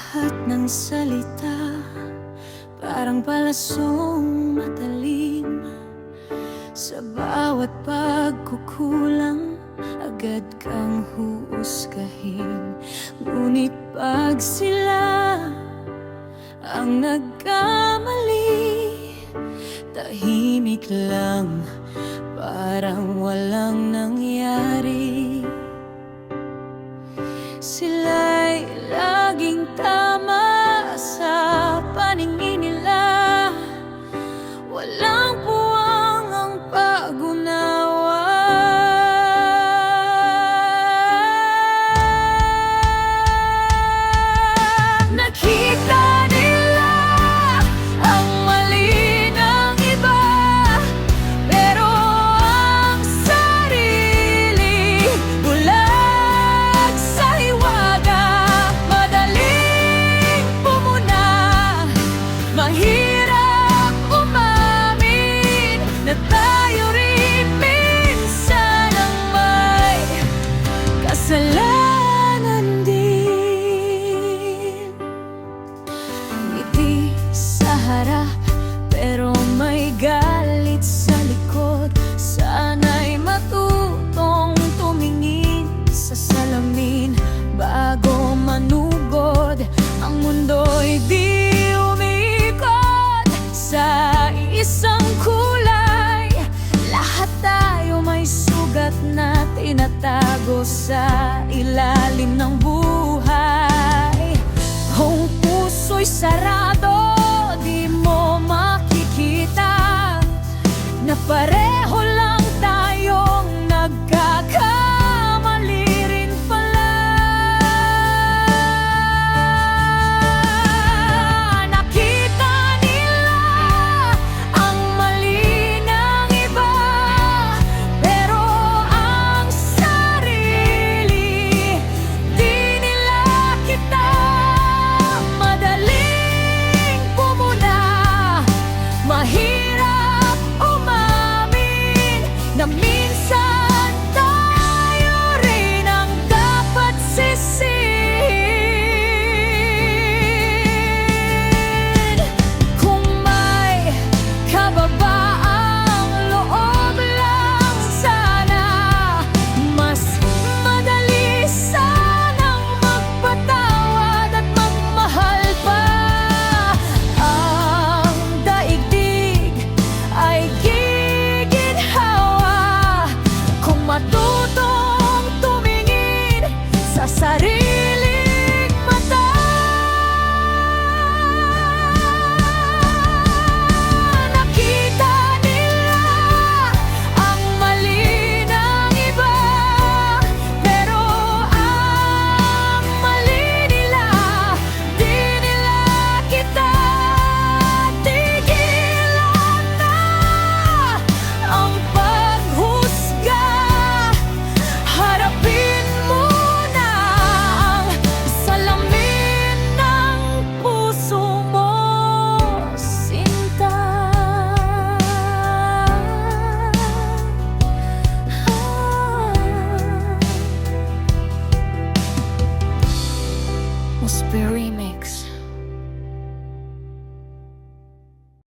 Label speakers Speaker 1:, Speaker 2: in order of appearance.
Speaker 1: lahat ng salita parang palasong matalim. Sa bawat pagkukulang, agad kang huusgahin. Ngunit pag sila ang nagkamali, tahimik lang, parang walang nangyari. Sila'y laging tama sa paningin nila, walang puwang ang pag-unawa. Nakita nila ang mali ng iba, pero ang sarili bulag sa hiwaga. Madaling pumuna, mahirap umamin na tayo rin minsan ang may kasalanan din. Ngiti sa harap pero may galit sa likod. Sana'y matutong tumingin sa salamin bago manugod. Ang mundo'y di umiikot sa isang kulay. Lahat tayo may sugat na tinatago sa ilalim ng buhay. Kung puso'y sarado, di mo makikita na